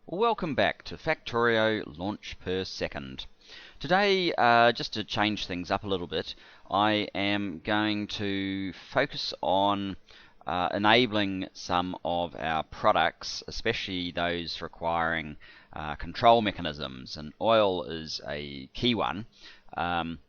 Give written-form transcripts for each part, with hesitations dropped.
Welcome back to Factorio Launch Per Second. Today, just to change things up a little bit, I am going to focus on enabling some of our products, especially those requiring control mechanisms, and oil is a key one. I'm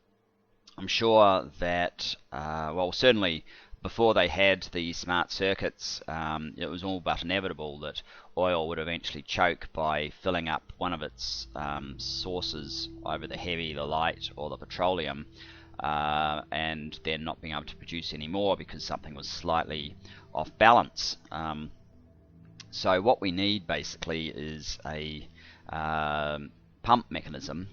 sure that, well, certainly before they had the smart circuits, it was all but inevitable that oil would eventually choke by filling up one of its sources, either the heavy, the light, or the petroleum, and then not being able to produce any more because something was slightly off balance. So what we need basically is a pump mechanism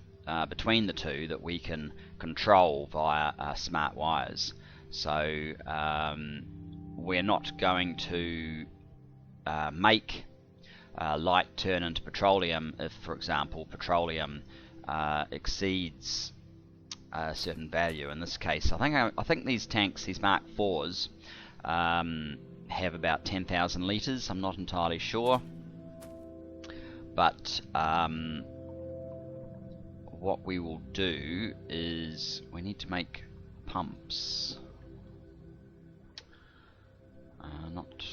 between the two that we can control via smart wires. So we're not going to make light turn into petroleum if, for example, petroleum exceeds a certain value. In this case, I think these tanks, these Mark IVs, have about 10,000 litres. I'm not entirely sure, but what we will do is we need to make pumps. Not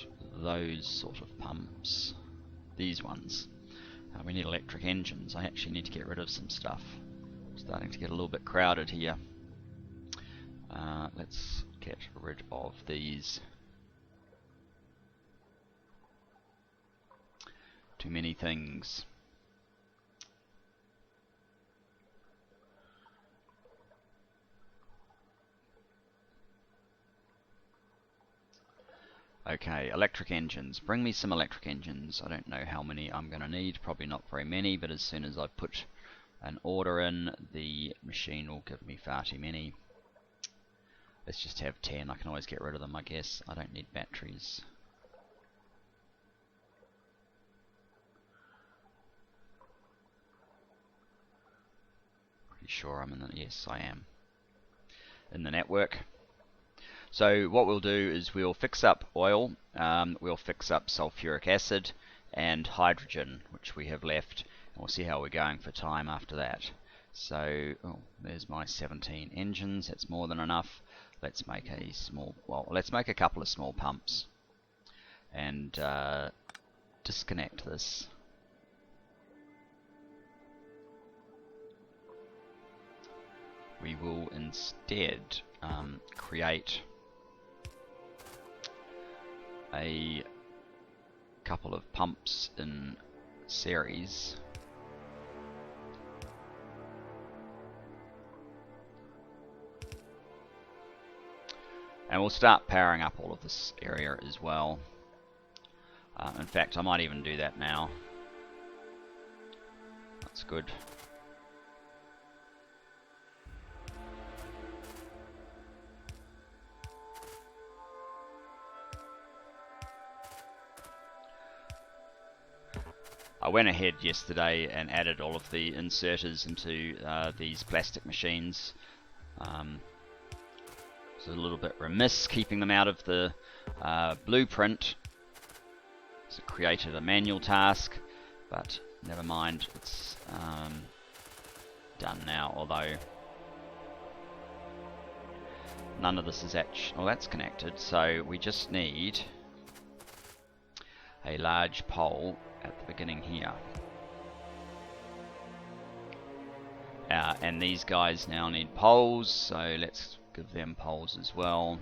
those sort of pumps, these ones. We need electric engines. I actually need to get rid of some stuff. Starting to get a little bit crowded here. Let's get rid of these. Too many things. Okay, electric engines. Bring me some electric engines. I don't know how many I'm going to need. Probably not very many, but as soon as I put an order in, the machine will give me far too many. Let's just have 10. I can always get rid of them, I guess. I don't need batteries. Pretty sure I'm in the... Yes, I am. In the network. So what we'll do is we'll fix up oil, we'll fix up sulfuric acid and hydrogen, which we have left, and we'll see how we're going for time after that. So, there's my 17 engines. That's more than enough. Let's make a small, well, let's make a couple of small pumps and disconnect this. We will instead create a couple of pumps in series. And we'll start powering up all of this area as well. In fact, I might even do that now. That's good. I went ahead yesterday and added all of the inserters into these plastic machines. It's a little bit remiss keeping them out of the blueprint. So it created a manual task, but never mind, it's done now, although none of this is actually... Well, that's connected, so we just need a large pole at the beginning here. And these guys now need poles, so let's give them poles as well.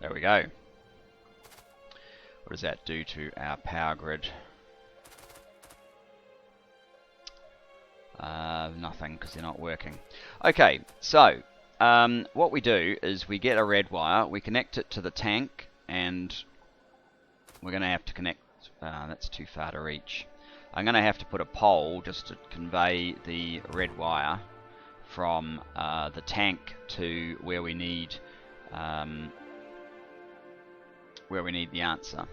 There we go. What does that do to our power grid? Nothing, because they're not working. Okay, so what we do is we get a red wire, we connect it to the tank, and we're going to have to connect... that's too far to reach. I'm going to have to put a pole just to convey the red wire from the tank to where we need where we need the answer.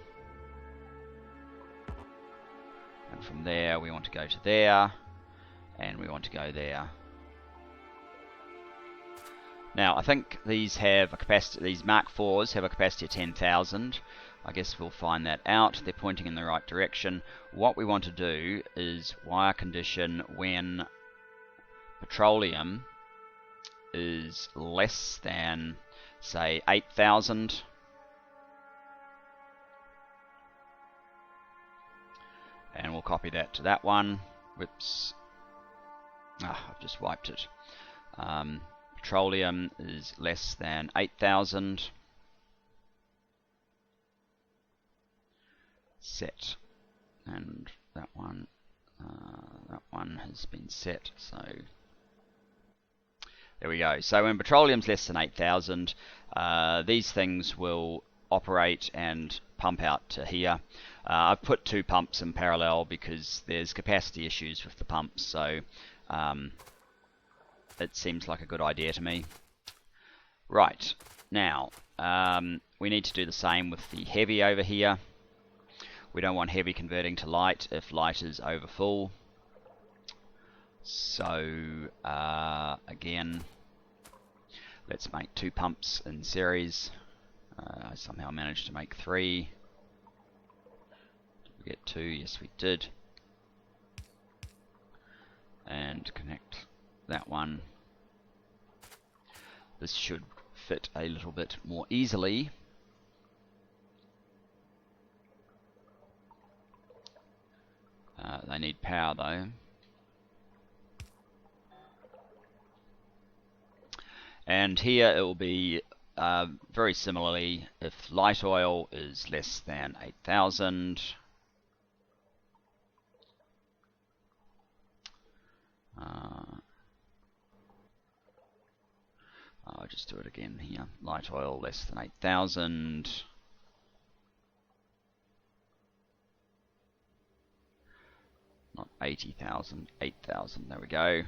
And from there we want to go to there, and we want to go there. Now I think these have a capacity, these Mark IVs have a capacity of 10,000. I guess we'll find that out. They're pointing in the right direction. What we want to do is wire condition when petroleum is less than, say, 8,000. And we'll copy that to that one. Whoops. I've just wiped it. Petroleum is less than 8,000. Set. And that one has been set. So there we go. So when petroleum's less than 8,000, these things will operate and pump out to here. I've put two pumps in parallel because there's capacity issues with the pumps, so it seems like a good idea to me. Right, now we need to do the same with the heavy over here. We don't want heavy converting to light if light is over full. So again, let's make two pumps in series. I somehow managed to make three. Did we get two? Yes, we did. And connect that one. This should fit a little bit more easily. They need power though. And here it will be very similarly, if light oil is less than 8,000, I'll just do it again here. Light oil less than 8,000. Not 80,000, 8,000, there we go.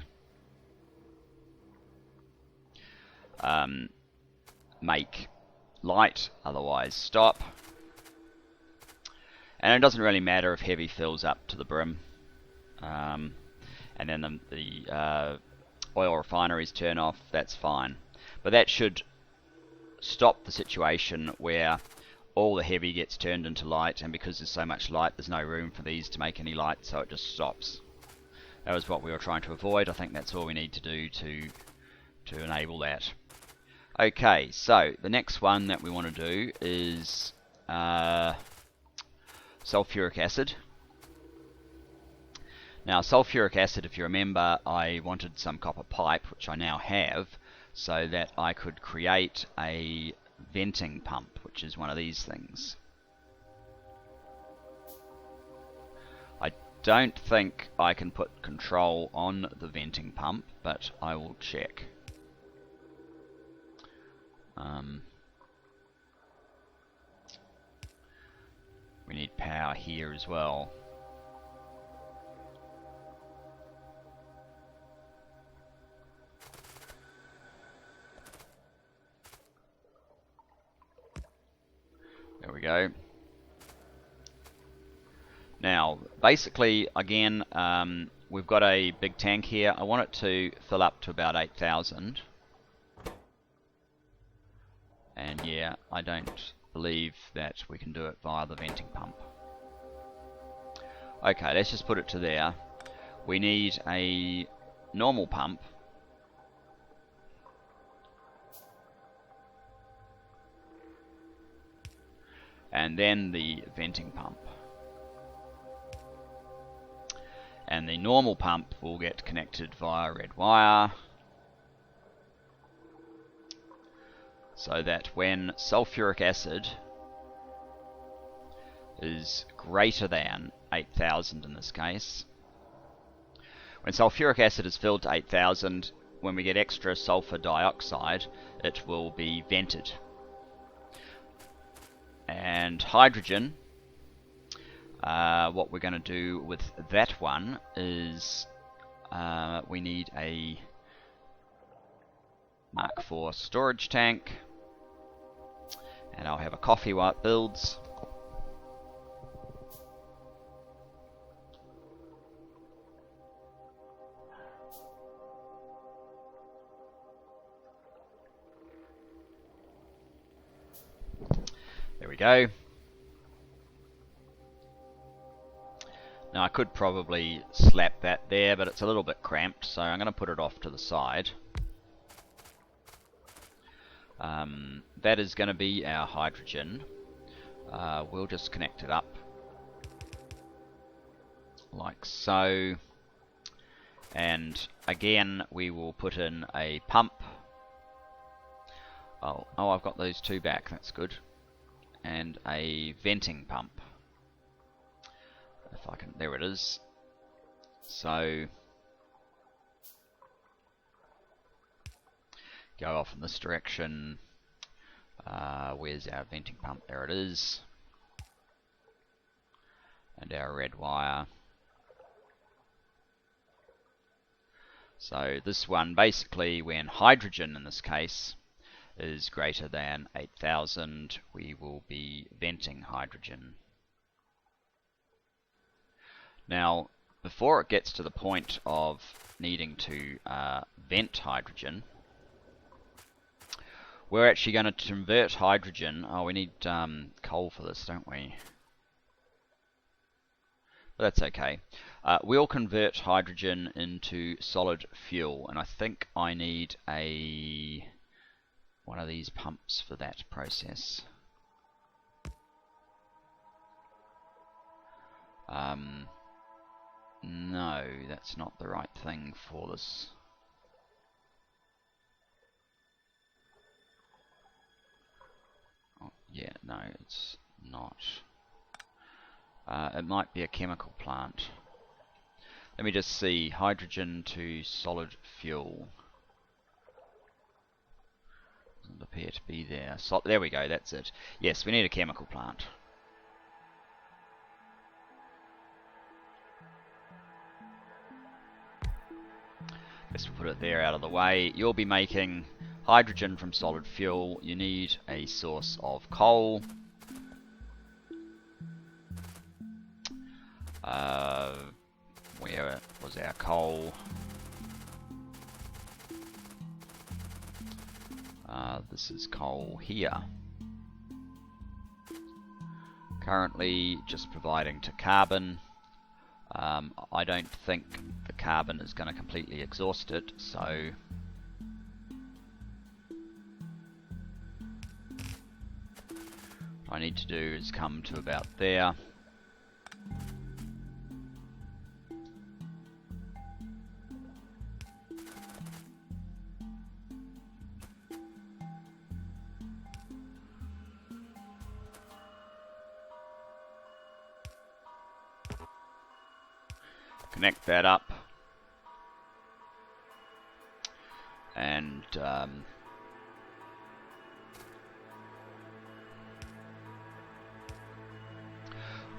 Make light, otherwise stop. And it doesn't really matter if heavy fills up to the brim. And then the oil refineries turn off, that's fine. But that should stop the situation where all the heavy gets turned into light, and because there's so much light, there's no room for these to make any light, so it just stops. That was what we were trying to avoid. I think that's all we need to do to enable that. Okay, so the next one that we want to do is sulfuric acid. Now sulfuric acid, if you remember, I wanted some copper pipe, which I now have, so that I could create a venting pump, which is one of these things. I don't think I can put control on the venting pump, but I will check. We need power here as well. There we go. Now, basically, again, we've got a big tank here. I want it to fill up to about 8,000. And yeah, I don't believe that we can do it via the venting pump. Okay, let's just put it to there. We need a normal pump. And then the venting pump. And the normal pump will get connected via red wire, so that when sulfuric acid is greater than 8,000 in this case, when sulfuric acid is filled to 8,000, when we get extra sulfur dioxide, it will be vented. And hydrogen, what we're going to do with that one is we need a Mark IV storage tank, And I'll have a coffee while it builds. There we go. Now I could probably slap that there, but it's a little bit cramped, so I'm going to put it off to the side. That is going to be our hydrogen. We'll just connect it up like so. And again, we will put in a pump. Oh, I've got those two back, that's good. And a venting pump. If I can, there it is. So, go off in this direction. Where's our venting pump? There it is. And our red wire. So this one, basically, when hydrogen in this case is greater than 8,000, we will be venting hydrogen. Now, before it gets to the point of needing to vent hydrogen, we're actually going to convert hydrogen. Oh, we need coal for this, don't we? But that's okay. We'll convert hydrogen into solid fuel, and I think I need one of these pumps for that process. No, that's not the right thing for this. Oh, yeah, no, it's not. It might be a chemical plant. Let me just see. Hydrogen to solid fuel. Doesn't appear to be there. So, there we go, that's it. Yes, we need a chemical plant. Guess we'll put it there out of the way. You'll be making hydrogen from solid fuel. You need a source of coal. Where was our coal? This is coal here. Currently just providing to carbon. I don't think the carbon is going to completely exhaust it, so what I need to do is come to about there. Connect that up, and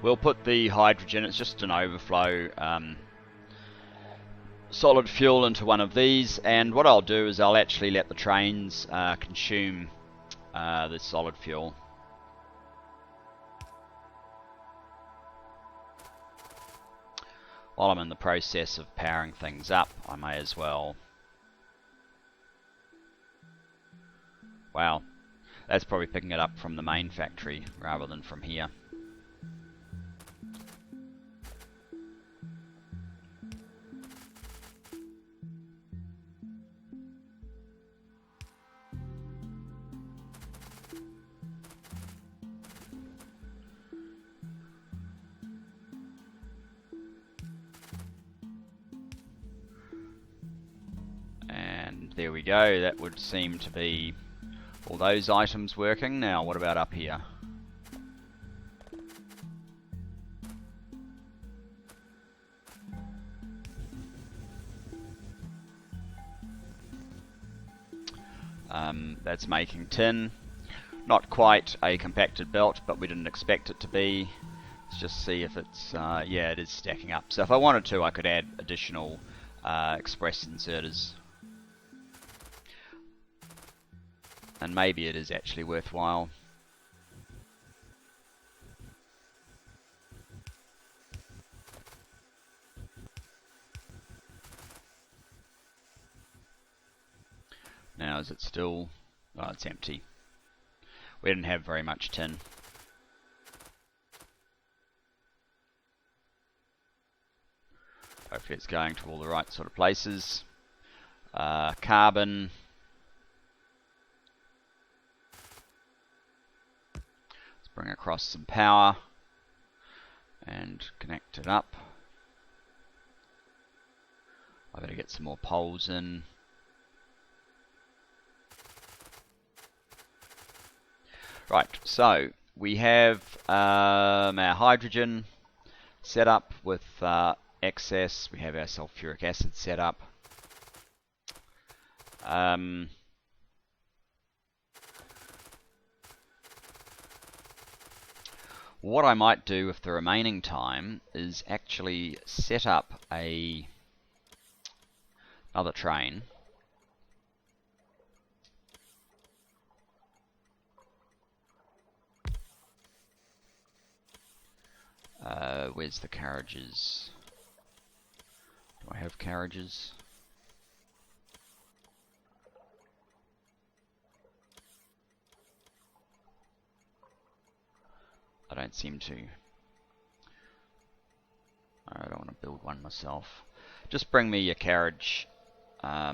we'll put the hydrogen, it's just an overflow solid fuel, into one of these, and what I'll do is I'll actually let the trains consume this solid fuel. While I'm in the process of powering things up, I may as well. Wow, that's probably picking it up from the main factory rather than from here. There we go, that would seem to be all those items working. Now what about up here? That's making tin. Not quite a compacted belt, but we didn't expect it to be. Let's just see if it's, yeah, it is stacking up. So if I wanted to, I could add additional express inserters. And maybe it is actually worthwhile. Now is it still... Oh, it's empty. We didn't have very much tin. Hopefully it's going to all the right sort of places. Carbon. Let's bring across some power and connect it up. I better get some more poles in. Right, so we have our hydrogen set up with excess. We have our sulfuric acid set up. What I might do with the remaining time is actually set up another train. Where's the carriages? Do I have carriages? I don't seem to. I don't want to build one myself. Just bring me a carriage. Oh,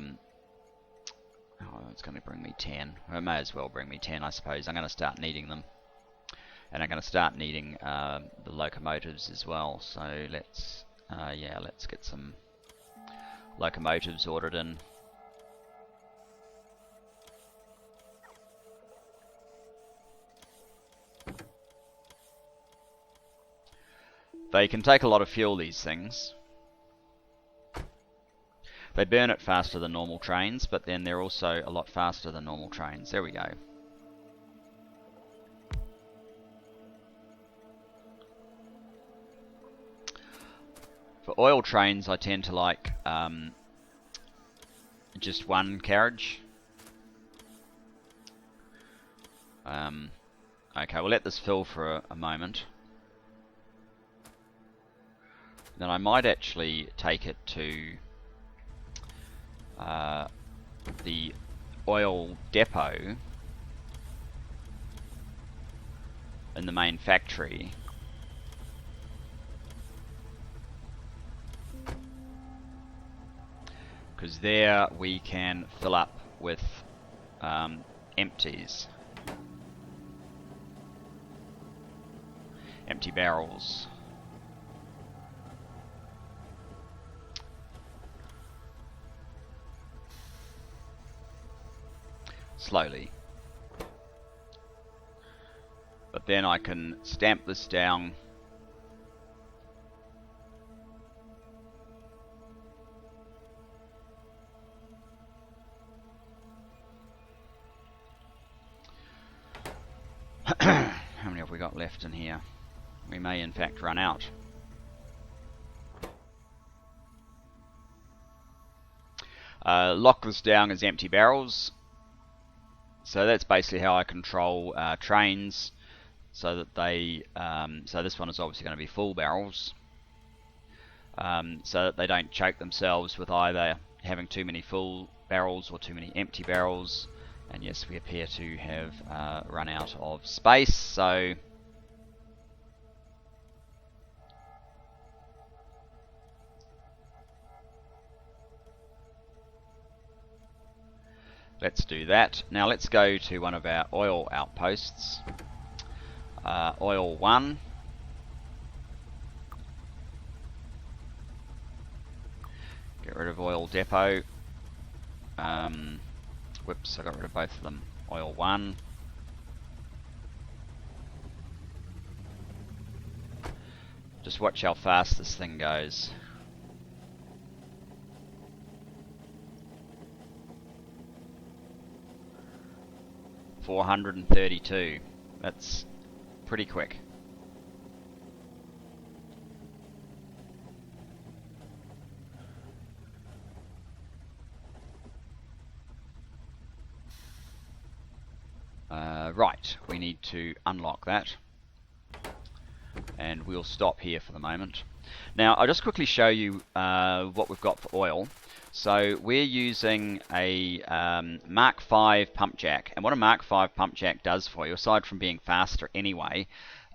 it's going to bring me 10. It may as well bring me 10, I suppose. I'm going to start needing them. And I'm going to start needing the locomotives as well. So let's get some locomotives ordered in. They can take a lot of fuel, these things. They burn it faster than normal trains, but then they're also a lot faster than normal trains. There we go. For oil trains, I tend to like just one carriage. Okay, we'll let this fill for a moment. Then I might actually take it to the oil depot in the main factory. Because there we can fill up with empties. Empty barrels. Slowly. But then I can stamp this down. How many have we got left in here? We may in fact run out. Lock this down as empty barrels. So that's basically how I control trains, so that they. So this one is obviously going to be full barrels, so that they don't choke themselves with either having too many full barrels or too many empty barrels. And yes, we appear to have run out of space. So let's do that. Now let's go to one of our oil outposts. Oil 1. Get rid of oil depot. Whoops, I got rid of both of them. Oil 1. Just watch how fast this thing goes. $432. That's pretty quick. Right, we need to unlock that. And we'll stop here for the moment. Now, I'll just quickly show you what we've got for oil. So we're using a Mark V pump jack, and what a Mark V pump jack does for you, aside from being faster anyway,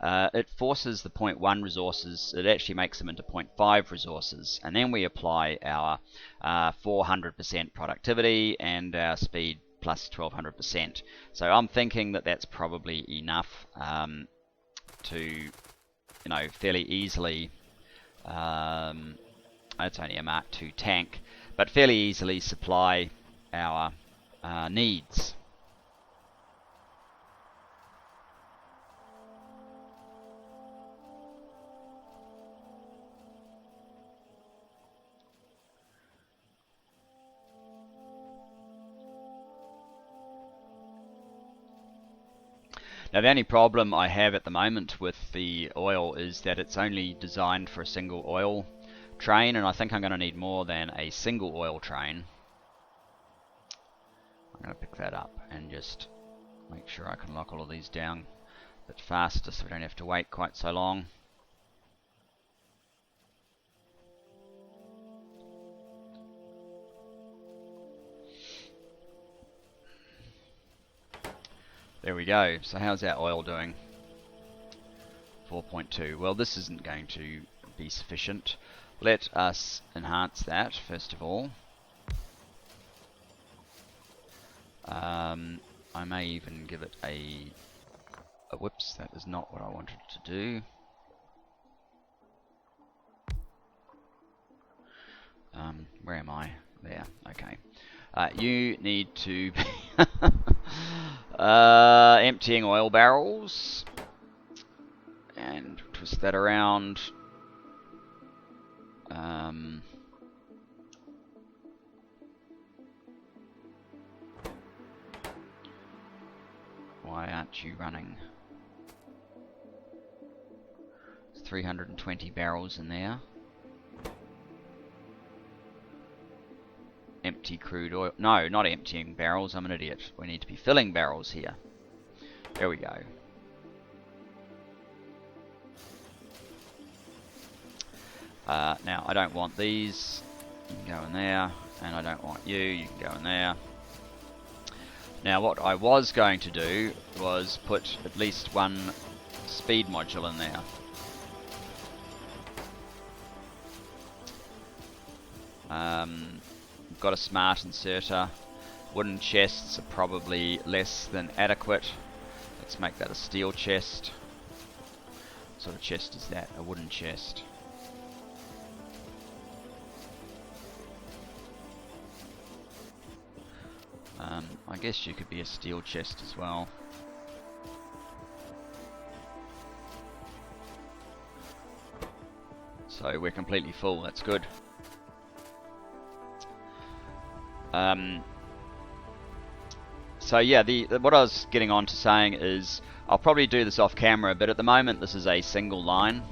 it forces the 0.1 resources, it actually makes them into 0.5 resources, and then we apply our 400% productivity and our speed plus 1200%. So I'm thinking that that's probably enough to, fairly easily, it's only a Mark II tank, but fairly easily supply our needs. Now the only problem I have at the moment with the oil is that it's only designed for a single oil train, and I think I'm going to need more than a single oil train. I'm going to pick that up and just make sure I can lock all of these down a bit faster so we don't have to wait quite so long. There we go. So how's our oil doing? 4.2. Well, this isn't going to be sufficient. Let us enhance that first of all. I may even give it a whoops, that is not what I wanted to do. Where am I? There, okay. You need to be emptying oil barrels and twist that around. Why aren't you running? There's 320 barrels in there. Empty crude oil. No, not emptying barrels. I'm an idiot. We need to be filling barrels here. There we go. Now, I don't want these. You can go in there. And I don't want you. You can go in there. Now, what I was going to do was put at least one speed module in there. Got a smart inserter. Wooden chests are probably less than adequate. Let's make that a steel chest. What sort of chest is that? A wooden chest. I guess you could be a steel chest as well. So we're completely full, that's good. So yeah, what I was getting on to saying is I'll probably do this off camera, but at the moment this is a single line.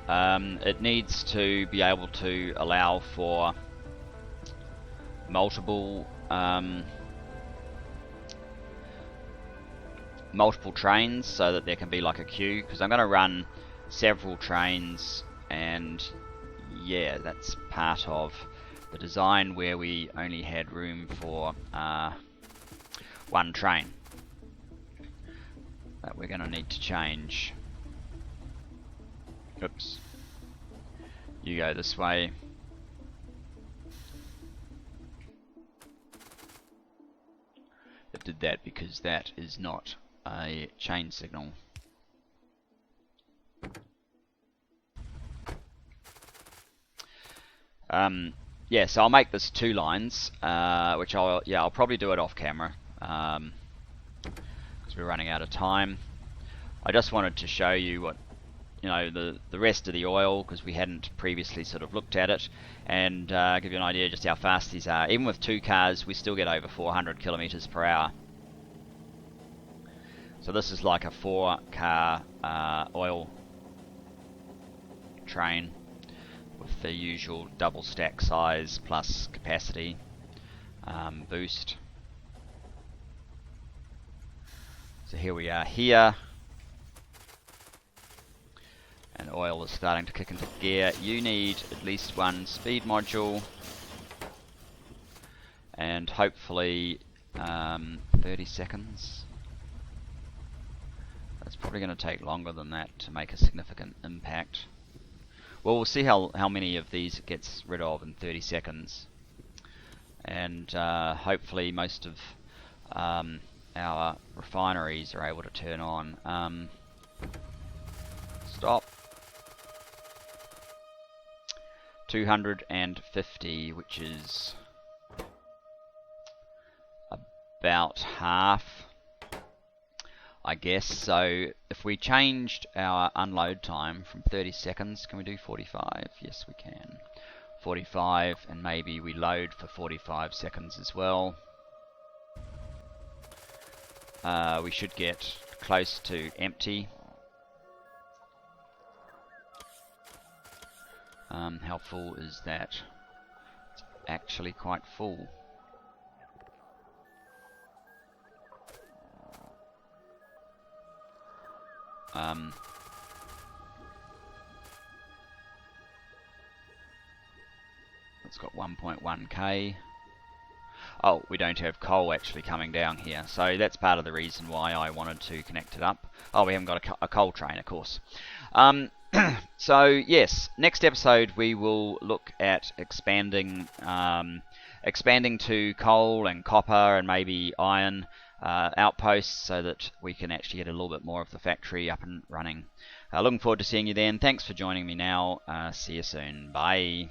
It needs to be able to allow for multiple trains so that there can be like a queue, because I'm going to run several trains, and yeah, that's part of the design where we only had room for one train that we're going to need to change. Oops. You go this way. It did that because that is not a chain signal. Yeah, so I'll make this 2 lines, which I'll probably do it off camera, because we're running out of time. I just wanted to show you what, the rest of the oil, because we hadn't previously sort of looked at it, and give you an idea just how fast these are. Even with 2 cars, we still get over 400 kilometers per hour. So this is like a 4-car oil train with the usual double stack size plus capacity boost. So here we are here, and oil is starting to kick into gear. You need at least one speed module, and hopefully 30 seconds. It's probably going to take longer than that to make a significant impact. Well, we'll see how many of these it gets rid of in 30 seconds. And hopefully most of our refineries are able to turn on. Stop. 250, which is about half, I guess. So if we changed our unload time from 30 seconds, can we do 45? Yes, we can. 45, and maybe we load for 45 seconds as well. We should get close to empty. How full is that? It's actually quite full. It's got 1.1k. Oh, we don't have coal actually coming down here, so that's part of the reason why I wanted to connect it up. Oh, we haven't got a coal train, of course. So yes, next episode we will look at expanding to coal and copper and maybe iron outposts, so that we can actually get a little bit more of the factory up and running. Looking forward to seeing you then. Thanks for joining me now. See you soon. Bye.